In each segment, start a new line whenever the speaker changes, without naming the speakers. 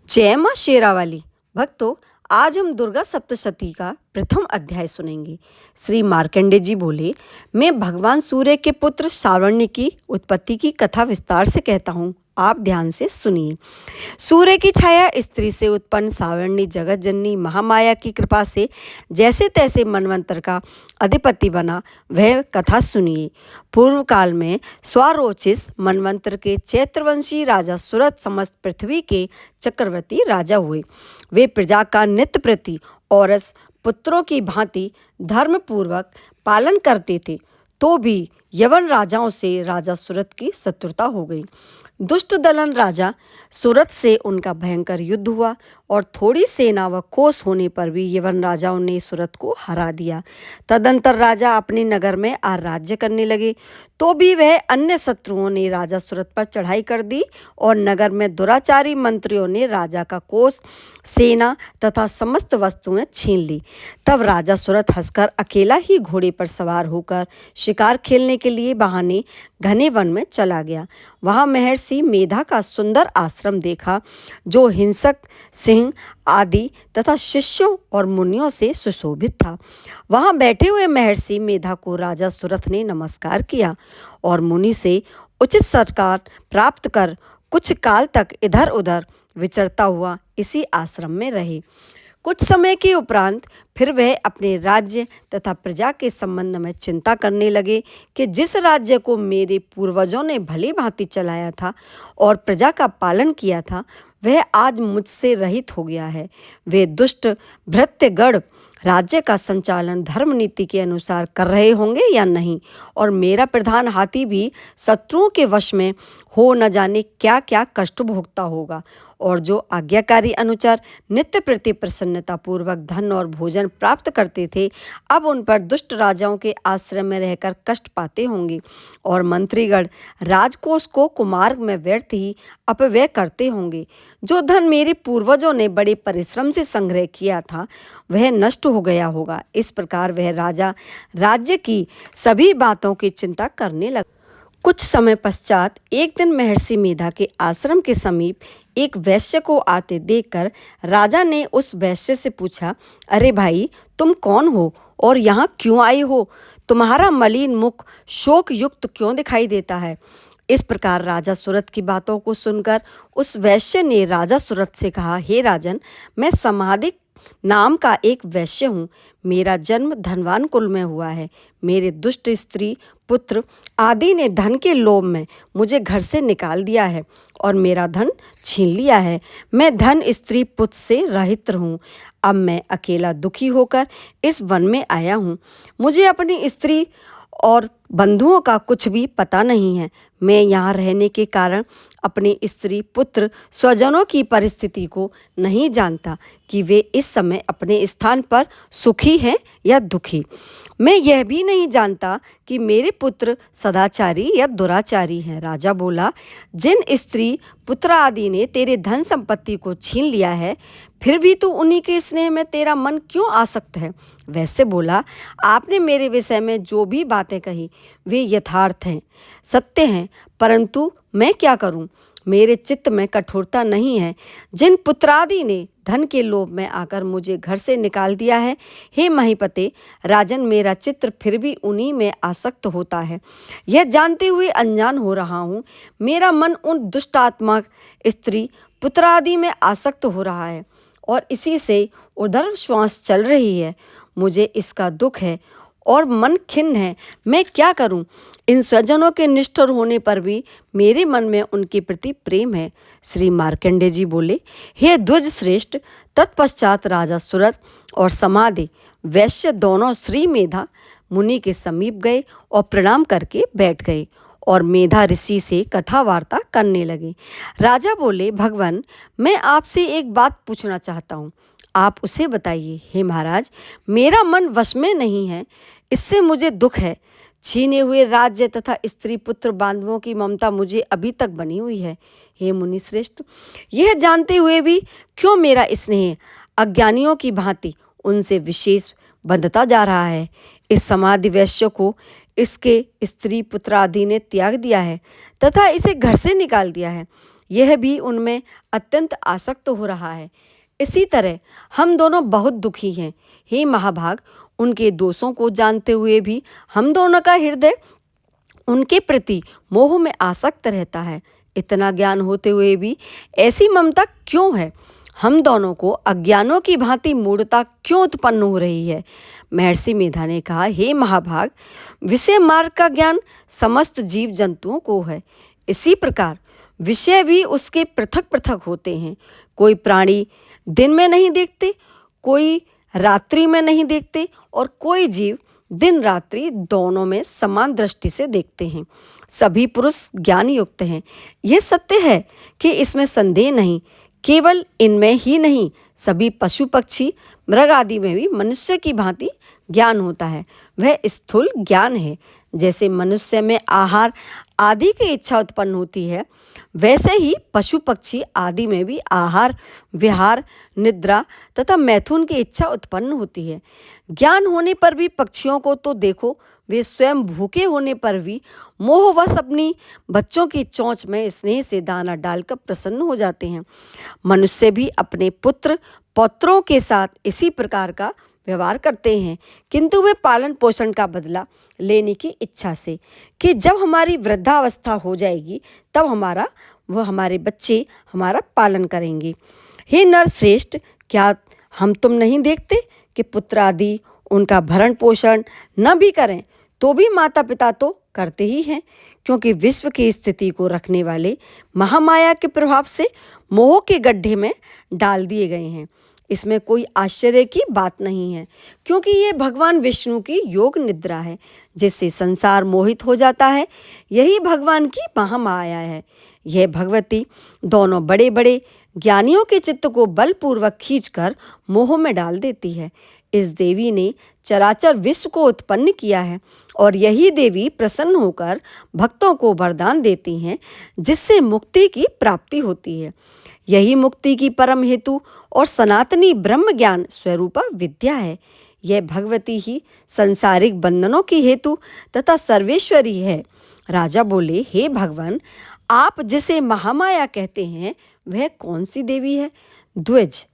जय मां शेरावाली। भक्तों, आज हम दुर्गा सप्तशती का प्रथम अध्याय सुनेंगे। श्री मार्कंडे जी बोले, मैं भगवान सूर्य के पुत्र सावर्ण्य की उत्पत्ति की कथा विस्तार से कहता हूँ, आप ध्यान से सुनिए। सूर्य की छाया स्त्री से उत्पन्न सावर्णी जगत जननी महामाया की कृपा से जैसे तैसे मनवंतर का अधिपति बना, वह कथा सुनिए। पूर्व काल में स्वारोचिष मनवंतर के चैत्रवंशी राजा सुरथ समस्त पृथ्वी के चक्रवर्ती राजा हुए। वे प्रजा का नित्य प्रति औरस पुत्रों की भांति धर्मपूर्वक पालन करते थे। तो भी यवन राजाओं से राजा सुरथ की शत्रुता हो गई। दुष्ट दलन राजा सुरथ से उनका भयंकर युद्ध हुआ और थोड़ी सेना व कोस होने पर भी यवन राजाओं ने सुरथ को हरा दिया। तदंतर राजा अपने नगर में राज्य करने लगे। तो भी वह अन्य शत्रुओं ने राजा सुरथ पर चढ़ाई कर दी और नगर में दुराचारी मंत्रियों ने राजा का कोस, सेना तथा समस्त वस्तुएं छीन ली। तब राजा सुरथ हंसकर अकेला ही घोड़े पर सवार होकर शिकार खेलने के लिए बहाने घने वन में चला गया। वहां महर्षि मेधा का सुंदर आश्रम देखा, जो हिंसक सिंह आदि तथा शिष्यों और मुनियों से सुशोभित था। वहां बैठे हुए महर्षि मेधा को राजा सुरथ ने नमस्कार किया और मुनि से उचित सत्कार प्राप्त कर कुछ काल तक इधर उधर विचरता हुआ इसी आश्रम में रहे। कुछ समय के उपरांत फिर वह अपने राज्य तथा प्रजा के संबंध में चिंता करने लगे कि जिस राज्य को मेरे पूर्वजों ने भली भांति चलाया था और प्रजा का पालन किया था, वह आज मुझसे रहित हो गया है। वे दुष्ट भृत्यगण राज्य का संचालन धर्म नीति के अनुसार कर रहे होंगे या नहीं, और मेरा प्रधान हाथी भी शत्रुओं के वश में हो न जाने क्या क्या कष्ट भोगता होगा। और जो आज्ञाकारी अनुचर नित्य प्रति प्रसन्नता पूर्वक धन और भोजन प्राप्त करते थे, अब उन पर दुष्ट राजाओं के आश्रय में रहकर कष्ट पाते होंगे। और मंत्रीगण राजकोष को कुमार्ग में व्यर्थ ही अपव्यय करते होंगे। जो धन मेरे पूर्वजों ने बड़े परिश्रम से संग्रह किया था, वह नष्ट हो गया होगा। इस प्रकार वह राजा राज्य की सभी बातों की चिंता करने लगा। कुछ समय पश्चात एक दिन महर्षि मेधा के आश्रम के समीप एक वैश्य को आते देखकर राजा ने उस वैश्य से पूछा, अरे भाई, तुम कौन हो और यहाँ क्यों आई हो? तुम्हारा मलिन मुख शोक युक्त क्यों दिखाई देता है? इस प्रकार राजा सुरथ की बातों को सुनकर उस वैश्य ने राजा सुरथ से कहा, हे राजन, मैं समाधिक नाम का एक वैश्य हूँ। मेरा जन्म धनवान कुल में हुआ है। मेरे दुष्ट स्त्री पुत्र आदि ने धन के लोभ में मुझे घर से निकाल दिया है और मेरा धन छीन लिया है। मैं धन स्त्री पुत्र से रहित हूँ। अब मैं अकेला दुखी होकर इस वन में आया हूँ। मुझे अपनी स्त्री और बंधुओं का कुछ भी पता नहीं है। मैं यहाँ रहने के कारण अपनी स्त्री पुत्र स्वजनों की परिस्थिति को नहीं जानता कि वे इस समय अपने स्थान पर सुखी हैं या दुखी। मैं यह भी नहीं जानता कि मेरे पुत्र सदाचारी या दुराचारी हैं। राजा बोला, जिन स्त्री पुत्र आदि ने तेरे धन संपत्ति को छीन लिया है, फिर भी तू उन्हीं के स्नेह में तेरा मन क्यों आसक्त है? वैसे बोला, आपने मेरे विषय में जो भी बातें कही वे यथार्थ हैं, सत्य हैं, परंतु मैं क्या करूं? मेरे चित्त में कठोरता नहीं है। जिन पुत्रादि ने धन के लोभ में आकर मुझे घर से निकाल दिया है, हे महीपते राजन, मेरा चित्त फिर भी उन्हीं में आसक्त होता है। यह जानते हुए अनजान हो रहा हूँ। मेरा मन उन दुष्टात्मा स्त्री पुत्रादि में आसक्त हो रहा है और इसी से उधर श्वास चल रही है। मुझे इसका दुख है और मन खिन्न है। मैं क्या करूं? इन स्वजनों के निष्ठुर होने पर भी मेरे मन में उनके प्रति प्रेम है। श्री मार्कंडे जी बोले, हे द्विज श्रेष्ठ। तत्पश्चात राजा सुरथ और समाधि वैश्य दोनों श्री मेधा मुनि के समीप गए और प्रणाम करके बैठ गए और मेधा ऋषि से कथा वार्ता करने लगे। राजा बोले, भगवान, मैं आपसे एक बात पूछना चाहता हूँ, आप उसे बताइए। हे महाराज, मेरा मन वश में नहीं है, इससे मुझे दुख है। छीने हुए राज्य तथा स्त्री पुत्र बांधवों की ममता मुझे अभी तक बनी हुई है। हे मुनि श्रेष्ठ, यह जानते हुए भी क्यों मेरा स्नेह अज्ञानियों की भांति उनसे विशेष बंधता जा रहा है? इस समाधि वैश्य को इसके स्त्री पुत्र आदि ने त्याग दिया है तथा इसे घर से निकाल दिया है। यह भी उनमें अत्यंत आसक्त हो रहा है। इसी तरह हम दोनों बहुत दुखी हैं। हे महाभाग, उनके दोषों को जानते हुए भी हम दोनों का हृदय उनके प्रति मोह में आसक्त रहता है। इतना ज्ञान होते हुए भी ऐसी ममता क्यों है? हम दोनों को अज्ञानों की भांति मूढ़ता क्यों उत्पन्न हो रही है? महर्षि मेधा ने कहा, हे महाभाग, विषय मार्ग का ज्ञान समस्त जीव जंतुओं को है। इसी प्रकार विषय भी उसके पृथक पृथक होते हैं। कोई प्राणी दिन में नहीं देखते, कोई रात्रि में नहीं देखते, और कोई जीव दिन रात्रि दोनों में समान दृष्टि से देखते हैं। सभी पुरुष ज्ञान युक्त हैं। यह सत्य है कि इसमें संदेह नहीं। केवल इनमें ही नहीं, सभी पशु पक्षी मृग आदि में भी मनुष्य की भांति ज्ञान होता है। वह स्थूल ज्ञान है। जैसे मनुष्य में आहार आदि की इच्छा उत्पन्न होती है, वैसे ही पशु पक्षी आदि में भी आहार, विहार, निद्रा तथा मैथुन की इच्छा उत्पन्न होती है। ज्ञान होने पर भी पक्षियों को तो देखो, वे स्वयं भूखे होने पर भी मोहवश अपनी बच्चों की चोंच में स्नेह से दाना डालकर प्रसन्न हो जाते हैं। मनुष्य भी अपने पुत्र पौत्रों के साथ इसी प्रकार का व्यवहार करते हैं, किंतु वे पालन पोषण का बदला लेने की इच्छा से, कि जब हमारी वृद्धावस्था हो जाएगी तब हमारे बच्चे हमारा पालन करेंगे। हे नर श्रेष्ठ, क्या हम तुम नहीं देखते कि पुत्र आदि उनका भरण पोषण न भी करें तो भी माता पिता तो करते ही हैं, क्योंकि विश्व की स्थिति को रखने वाले महामाया के प्रभाव से मोह के गड्ढे में डाल दिए गए हैं। इसमें कोई आश्चर्य की बात नहीं है, क्योंकि ये भगवान विष्णु की योग निद्रा है, जिससे संसार मोहित हो जाता है। यही भगवान की महामाया है। यह भगवती दोनों बड़े बड़े ज्ञानियों के चित्त को बलपूर्वक खींचकर मोह में डाल देती है। इस देवी ने चराचर विश्व को उत्पन्न किया है, और यही देवी प्रसन्न होकर भक्तों को वरदान देती हैं, जिससे मुक्ति की प्राप्ति होती है। यही मुक्ति की परम हेतु और सनातनी ब्रह्म ज्ञान स्वरूपा विद्या है। यह भगवती ही संसारिक बंधनों की हेतु तथा सर्वेश्वरी है। राजा बोले, हे भगवान, आप जिसे महामाया कहते हैं वह कौन सी देवी है? द्विज,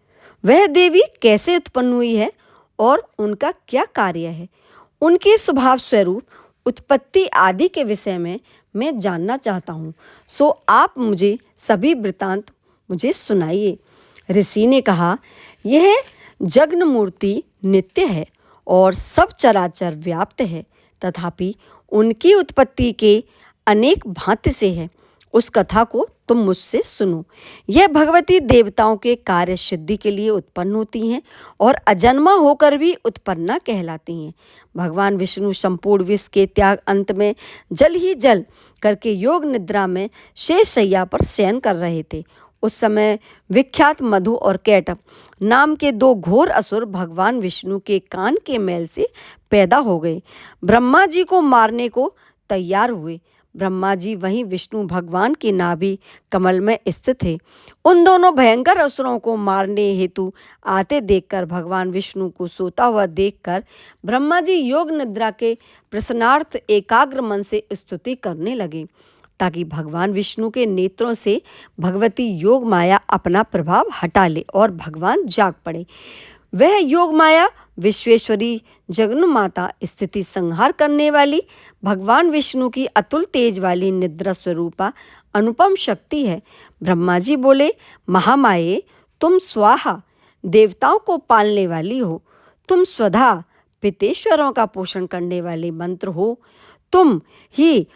वह देवी कैसे उत्पन्न हुई है और उनका क्या कार्य है? उनके स्वभाव स्वरूप, उत्पत्ति आदि के विषय में मैं जानना चाहता हूँ, सो आप मुझे सभी वृतांत मुझे सुनाइए। ऋषि ने कहा, यह जगन मूर्ति नित्य है और सब चराचर व्याप्त है, तथापि उनकी उत्पत्ति के अनेक भांति से है। उस कथा को तुम मुझसे सुनो। यह भगवती देवताओं के कार्य सिद्धि के लिए उत्पन्न होती हैं और अजन्मा होकर भी उत्पन्ना कहलाती हैं। भगवान विष्णु संपूर्ण विश्व के त्याग अंत में जल ही जल करके योग निद्रा में शेष शैया पर शयन कर रहे थे। उस समय विख्यात मधु और कैटभ नाम के दो घोर असुर भगवान विष्णु के कान के मैल से पैदा हो गए। ब्रह्मा जी को मारने को तैयार हुए। ब्रह्मा जी वहीं विष्णु भगवान की नाभि कमल में स्थित थे। उन दोनों भयंकर असुरों को मारने हेतु आते देखकर भगवान विष्णु को सोता हुआ देखकर ब्रह्मा जी योग निद्रा के प्रसन्नार्थ एकाग्र मन से स्तुति करने लगे, ताकि भगवान विष्णु के नेत्रों से भगवती योग माया अपना प्रभाव हटा ले और भगवान जाग पड़े। वह योग माया विश्वेश्वरी जगन माता स्थिति संहार करने वाली भगवान विष्णु की अतुल तेज वाली निद्रा स्वरूपा अनुपम शक्ति है। ब्रह्मा जी बोले, महामाये, तुम स्वाहा देवताओं को पालने वाली हो, तुम स्वधा पितेश्वरों का पोषण करने वाले मंत्र हो, तुम ही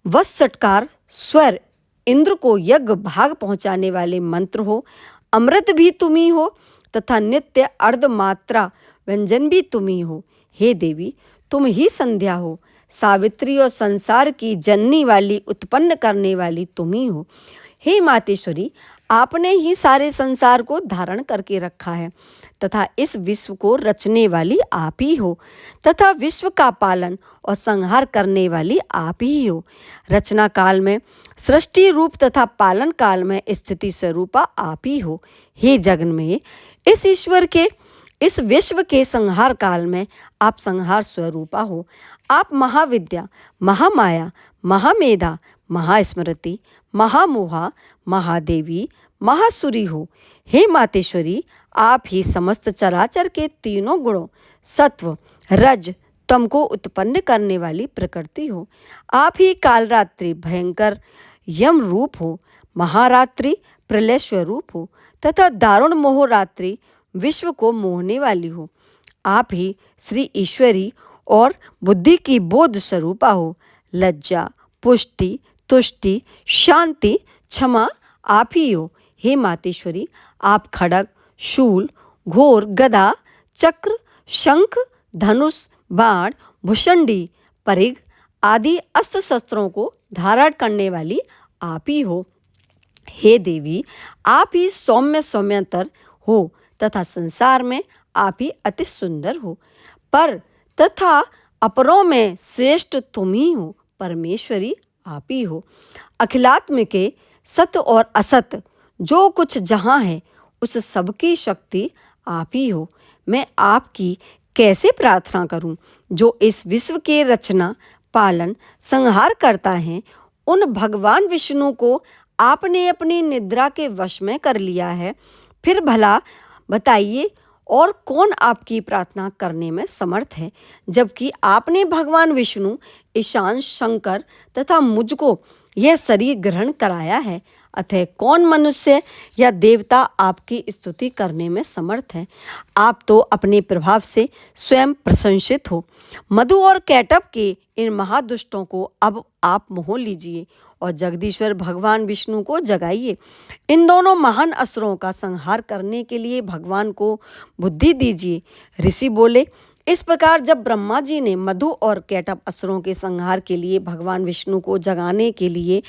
वत्सटकार स्वर इंद्र को यज्ञ भाग पहुँचाने वाले मंत्र हो, अमृत भी तुम ही हो तथा नित्य अर्धमात्रा व्यंजन भी तुम ही हो। हे देवी, तुम ही संध्या हो, सावित्री और संसार की जननी वाली उत्पन्न करने वाली तुम ही हो। हे मातेश्वरी, आपने ही सारे संसार को धारण करके रखा है तथा इस विश्व को रचने वाली आप ही हो तथा विश्व का पालन और संहार करने वाली आप ही हो। रचना काल में सृष्टि रूप तथा पालन काल में स्थिति स्वरूपा आप ही हो। हे जगन में इस ईश्वर के इस विश्व के संहार काल में आप संहार स्वरूपा हो। आप महाविद्या, महामाया, महामेधा, महास्मृति, महामोहा, महादेवी, महासुरी हो। हे मातेश्वरी, आप ही समस्त चराचर के तीनों गुणों सत्व, रज, तम को उत्पन्न करने वाली प्रकृति हो। आप ही कालरात्रि भयंकर यम रूप हो, महारात्रि प्रलय स्वरूप हो तथा दारुण मोहरात्रि विश्व को मोहने वाली हो। आप ही श्री ईश्वरी और बुद्धि की बोध स्वरूपा हो। लज्जा, पुष्टि, तुष्टि, शांति, क्षमा आप ही हो। हे मातेश्वरी, आप खड्ग, शूल, घोर, गदा, चक्र, शंख, धनुष, बाण, भुषंडी, परिघ आदि अस्त्र शस्त्रों को धारण करने वाली आप ही हो। हे देवी, आप ही सौम्य सौम्यतर हो तथा संसार में आप ही अति सुंदर हो। पर तथा अपरों में श्रेष्ठ तुम ही हो। परमेश्वरी आप ही हो। अखिलात्म के सत और असत जो कुछ जहाँ है उस सब की शक्ति आप ही हो। मैं आपकी कैसे प्रार्थना करूं जो इस विश्व के रचना, पालन, संहार करता है। उन भगवान विष्णु को आपने अपनी निद्रा के वश में कर लिया है। फिर भला बताइए और कौन आपकी प्रार्थना करने में समर्थ है, जबकि आपने भगवान विष्णु, ईशान, शंकर तथा मुझको यह शरीर ग्रहण कराया है। अतः कौन मनुष्य या देवता आपकी स्तुति करने में समर्थ है। आप तो अपने प्रभाव से स्वयं प्रशंसित हो। मधु और कैटभ के इन महादुष्टों को अब आप मोह लीजिए और जगदीश्वर भगवान विष्णु को जगाइए। इन दोनों महान असुरों का संहार करने के लिए भगवान को बुद्धि दीजिए। ऋषि बोले, इस प्रकार जब ब्रह्मा जी ने मधु और कैटभ असुरों के संहार के लिए भगवान विष्णु को जगाने के लिए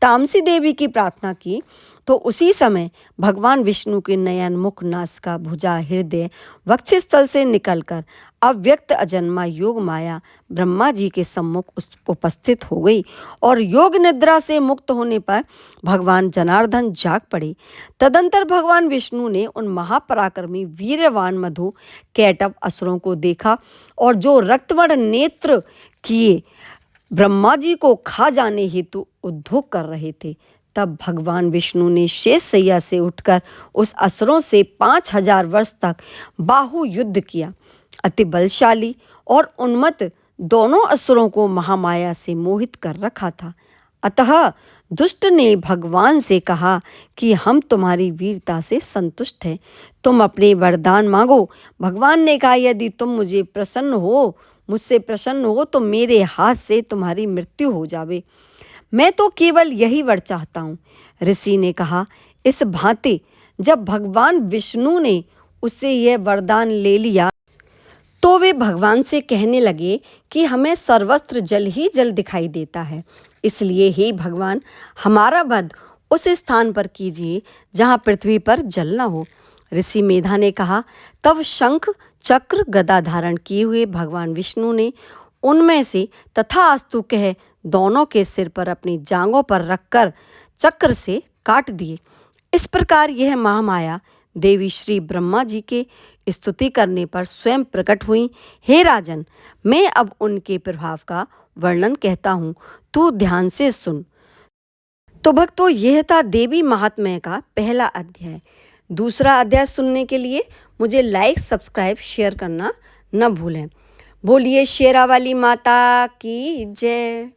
तामसी देवी की प्रार्थना की, तो उसी समय भगवान विष्णु के नयन, मुख, नासिका, भुजा, हृदय, वक्षस्थल से निकलकर अव्यक्त अजन्मा योग माया ब्रह्मा जी के सम्मुख उपस्थित हो गई और योग निद्रा से मुक्त होने पर भगवान जनार्दन जाग पड़े। तदंतर भगवान विष्णु ने उन महापराक्रमी वीरवान मधु कैटभ असुरों को देखा और जो रक्तवर्ण नेत्र किए ब्रह्मा जी को खा जाने हेतु उद्योग कर रहे थे। तब भगवान विष्णु ने शेष सैया से उठकर उस असुरों से 5000 वर्ष तक बाहु युद्ध किया। अति बलशाली और उन्मत्त दोनों असुरों को महामाया से मोहित कर रखा था। अतः दुष्ट ने भगवान से कहा कि हम तुम्हारी वीरता से संतुष्ट हैं, तुम अपने वरदान मांगो। भगवान ने कहा, यदि तुम मुझसे प्रसन्न हो तो मेरे हाथ से तुम्हारी मृत्यु हो जावे। मैं तो केवल यही वर चाहता हूँ। ऋषि ने कहा, इस भांति जब भगवान विष्णु ने उससे यह वरदान ले लिया तो वे भगवान से कहने लगे कि हमें सर्वत्र जल ही जल दिखाई देता है, इसलिए हे भगवान, हमारा वध उस स्थान पर कीजिए जहाँ पृथ्वी पर जल न हो। ऋषि मेधा ने कहा, तब शंख, चक्र, गदा धारण किए हुए भगवान विष्णु ने उनमें से तथास्तु कह दोनों के सिर पर अपनी जांघों पर रखकर चक्र से काट दिए। इस प्रकार यह महामाया देवी श्री ब्रह्मा जी के स्तुति करने पर स्वयं प्रकट हुई। हे राजन, मैं अब उनके प्रभाव का वर्णन कहता हूँ, तू ध्यान से सुन। तो भक्तों, यह था देवी महात्म्य का पहला अध्याय। दूसरा अध्याय सुनने के लिए मुझे लाइक, सब्सक्राइब, शेयर करना न भूलें। बोलिए शेरा वाली माता की जय।